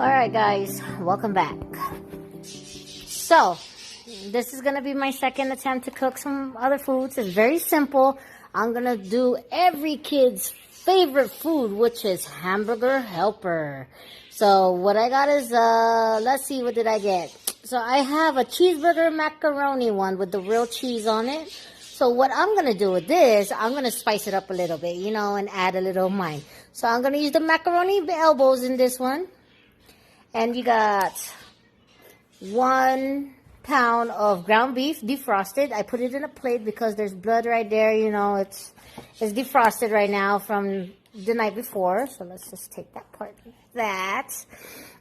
Alright guys, welcome back. So, this is going to be my second attempt to cook some other foods. It's very simple. I'm going to do every kid's favorite food, which is hamburger helper. So, what I got is, let's see, what did I get? So, I have a cheeseburger macaroni one with the real cheese on it. So, what I'm going to do with this, I'm going to spice it up a little bit, and add a little of mine. So, I'm going to use the macaroni elbows in this one. And you got 1 pound of ground beef defrosted. I put it in a plate because there's blood right there. It's defrosted right now from the night before. So let's just take that part of that.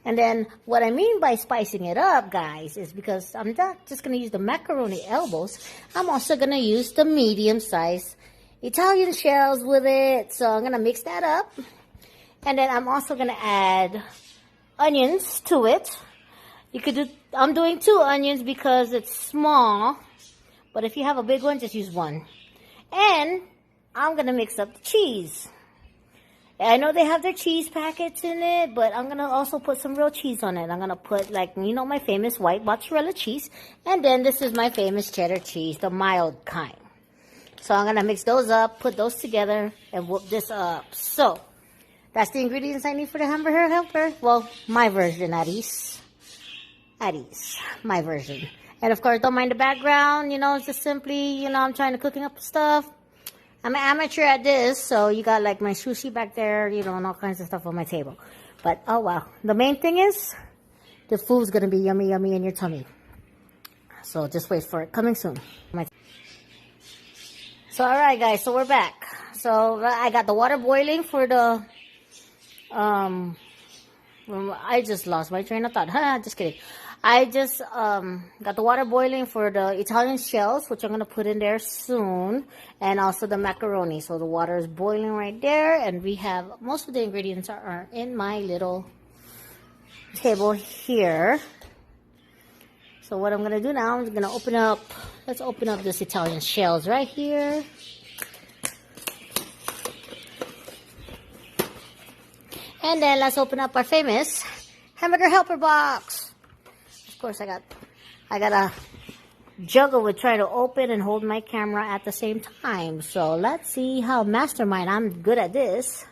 And then what I mean by spicing it up, guys, is because I'm not just going to use the macaroni elbows. I'm also going to use the medium-sized Italian shells with it. So I'm going to mix that up. And then I'm also going to add onions to it. I'm doing 2 onions because it's small, but if you have a big one, just use 1. And I'm gonna mix up the cheese. I know they have their cheese packets in it, but I'm gonna also put some real cheese on it. I'm gonna put my famous white mozzarella cheese, and then this is my famous cheddar cheese, the mild kind. So I'm gonna mix those up, put those together, and whoop this up. So that's the ingredients I need for the hamburger helper. Well, my version, at least. My version. And of course, don't mind the background. It's just simply, I'm trying to cooking up stuff. I'm an amateur at this, so you got my sushi back there, and all kinds of stuff on my table. But, oh wow. The main thing is, the food's going to be yummy, yummy in your tummy. So just wait for it. Coming soon. So, alright guys, so we're back. So, I got the water boiling for the... I just lost my train of thought. Just kidding. I just got the water boiling for the Italian shells, which I'm going to put in there soon, and also the macaroni. So the water is boiling right there, and we have most of the ingredients are in my little table here. So what I'm going to do now is going to let's open up this Italian shells right here. And then let's open up our famous hamburger helper box. Of course, I got a juggle with trying to open and hold my camera at the same time. So let's see how mastermind I'm good at this.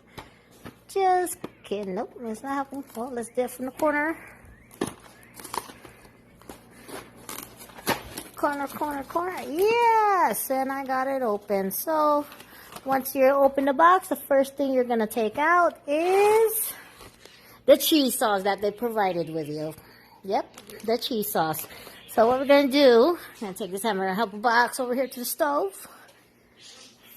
Just kidding. Nope, it's not happening. Well, let's do it from the corner. Corner. Yes, and I got it open. So once you open the box, the first thing you're going to take out is the cheese sauce that they provided with you. Yep, the cheese sauce. So what we're going to do, I'm going to take this hamburger helper box over here to the stove.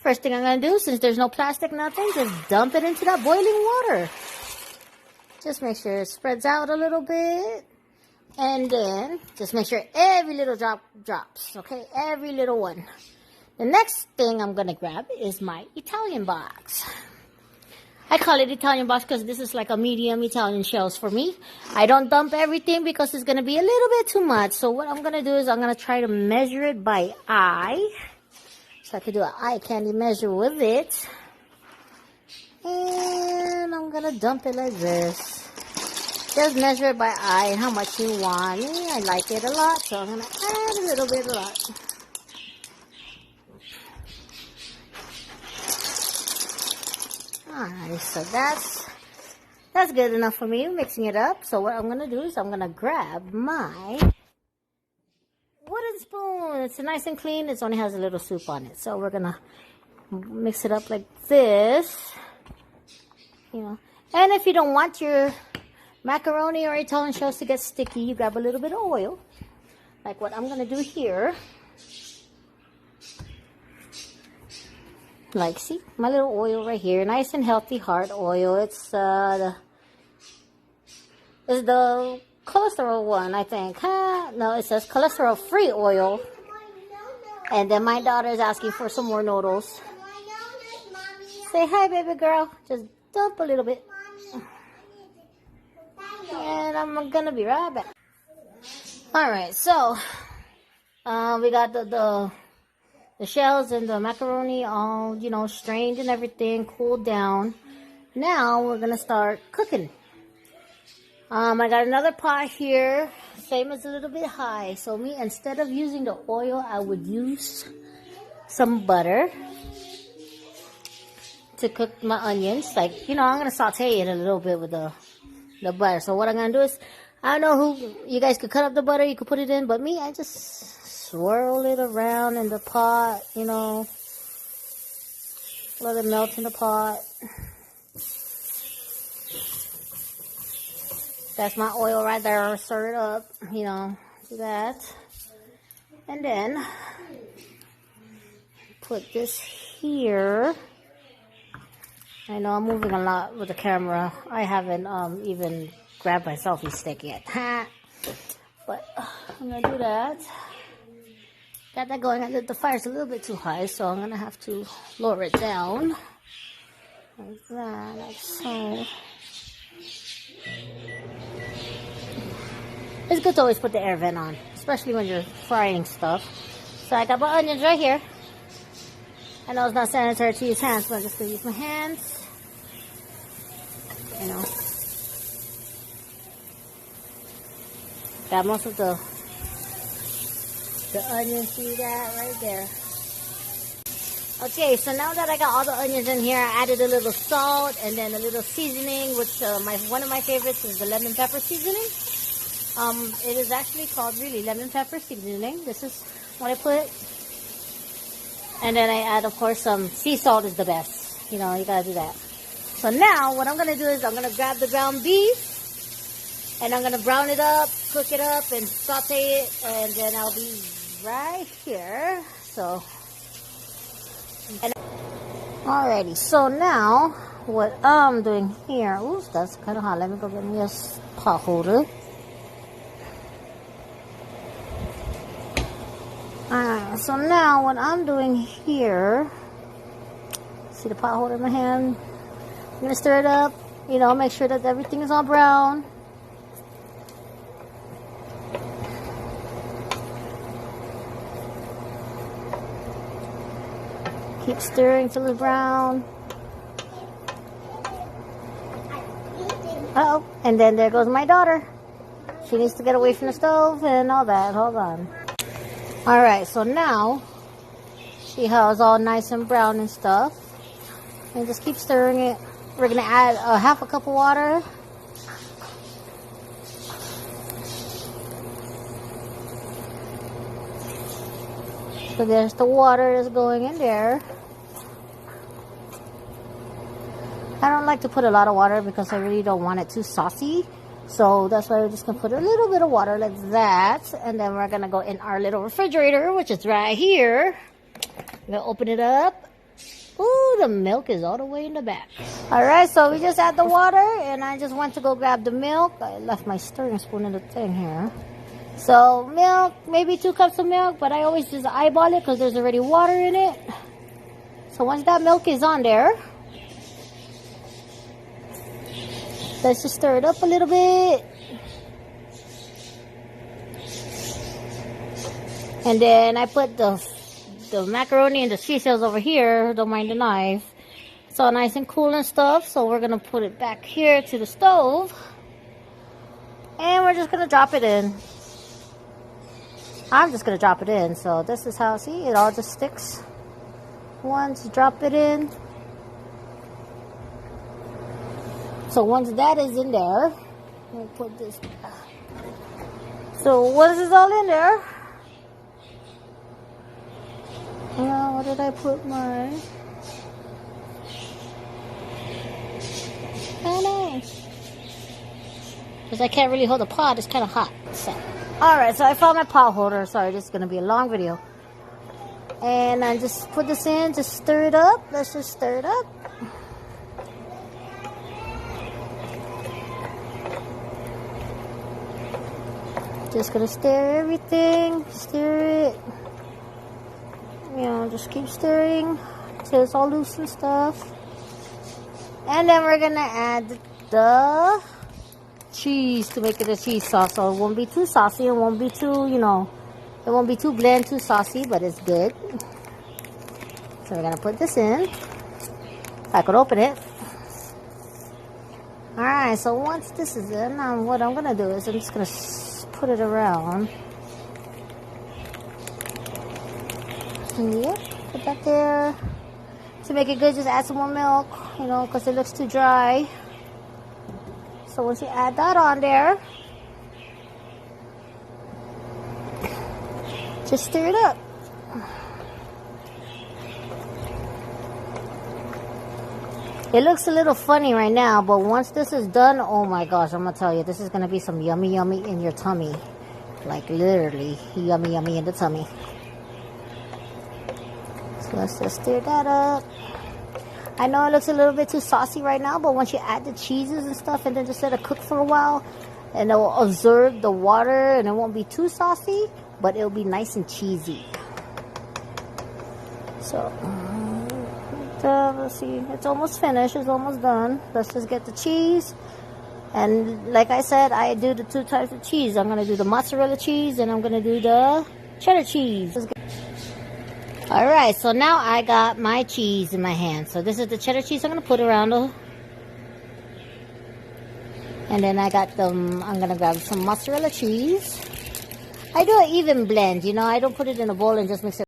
First thing I'm going to do, since there's no plastic, nothing, just dump it into that boiling water. Just make sure it spreads out a little bit. And then just make sure every little drop drops, okay? Every little one. The next thing I'm going to grab is my Italian box. I call it Italian box because this is like a medium Italian shells for me. I don't dump everything because it's going to be a little bit too much. So what I'm going to do is I'm going to try to measure it by eye. So I could do an eye candy measure with it. And I'm going to dump it like this. Just measure it by eye and how much you want. I like it a lot, so I'm going to add a little bit a lot. Alright, so that's good enough for me, mixing it up. So what I'm going to do is I'm going to grab my wooden spoon. It's nice and clean. It only has a little soup on it. So we're going to mix it up like this. And if you don't want your macaroni or Italian shells to get sticky, you grab a little bit of oil. Like what I'm going to do here. Like, see, my little oil right here, nice and healthy hard oil. It's the cholesterol one, I think. No, it says cholesterol-free oil. And then my daughter is asking for some more noodles. Say hi, baby girl. Just dump a little bit. And I'm gonna be right back. All right, so we got the shells and the macaroni all, strained and everything, cooled down. Now we're going to start cooking. I got another pot here. Same as a little bit high. So me, instead of using the oil, I would use some butter to cook my onions. Like, you know, I'm going to saute it a little bit with the butter. So what I'm going to do is, I don't know who, you guys could cut up the butter, you could put it in, but me, I just swirl it around in the pot, you know, let it melt in the pot. That's my oil right there. Stir it up, you know, do that. And then put this here. I know I'm moving a lot with the camera. I haven't even grabbed my selfie stick yet. But I'm going to do that. Got that going. The fire's a little bit too high, so I'm going to have to lower it down. Like that, like so. It's good to always put the air vent on, especially when you're frying stuff. So I got my onions right here. I know it's not sanitary to use hands, but I'm just going to use my hands. You know. Got most of the onions, see that right there. Okay, so now that I got all the onions in here, I added a little salt and then a little seasoning, which one of my favorites is the lemon pepper seasoning. It is actually called really lemon pepper seasoning. This is what I put. And then I add, of course, some sea salt is the best. You know, you gotta do that. So now what I'm gonna do is I'm gonna grab the ground beef and I'm gonna brown it up, cook it up, and saute it, and then I'll be right here. So, alrighty. So now what I'm doing here? Ooh, that's kind of hot. Let me go get me a pot holder. Alright, so now what I'm doing here, see the pot holder in my hand? I'm going to stir it up, you know, make sure that everything is all brown. Keep stirring till it's brown. Uh-oh, and then there goes my daughter. She needs to get away from the stove and all that. Hold on. Alright, so now see how it's all nice and brown and stuff. And just keep stirring it. We're going to add half a cup of water. So there's the water that's going in there. I don't like to put a lot of water because I really don't want it too saucy. So that's why we're just going to put a little bit of water like that. And then we're going to go in our little refrigerator, which is right here. We're going to open it up. Ooh, the milk is all the way in the back. Alright, so we just add the water. And I just went to go grab the milk. I left my stirring spoon in the thing here. So milk, maybe 2 cups of milk. But I always just eyeball it because there's already water in it. So once that milk is on there, let's just stir it up a little bit. And then I put the macaroni and the seashells over here. Don't mind the knife. It's all nice and cool and stuff. So we're going to put it back here to the stove. And we're just going to drop it in. I'm just going to drop it in. So this is how, see, it all just sticks. Once you drop it in. So once that is in there, we'll put this back. So once it's all in there, what did I put my? Oh, nice. Because I can't really hold the pot, it's kind of hot. So. Alright, so I found my pot holder. Sorry, this is going to be a long video. And I just put this in, just stir it up. Let's just stir it up. Just gonna stir everything, stir it. You know, just keep stirring till it's all loose and stuff. And then we're gonna add the cheese to make it a cheese sauce. So it won't be too saucy, it won't be too, you know, it won't be too bland, too saucy, but it's good. So we're gonna put this in. If I could open it. Alright, so once this is in, what I'm gonna do is I'm just gonna put it around. Yep, put that there. To make it good, just add some more milk, you know, because it looks too dry. So once you add that on there, just stir it up. It looks a little funny right now, but once this is done, oh my gosh, I'm gonna tell you, this is gonna be some yummy yummy in your tummy. Like literally yummy yummy in the tummy. So let's just stir that up. I know it looks a little bit too saucy right now, but once you add the cheeses and stuff and then just let it cook for a while, and it will absorb the water and it won't be too saucy, but it'll be nice and cheesy. So let's see, it's almost finished, it's almost done. Let's just get the cheese. And like I said, I do the 2 types of cheese. I'm gonna do the mozzarella cheese and I'm gonna do the cheddar cheese. Alright, so now I got my cheese in my hand. So this is the cheddar cheese I'm gonna put around the, and then I got them, I'm gonna grab some mozzarella cheese. I do an even blend, you know, I don't put it in a bowl and just mix it.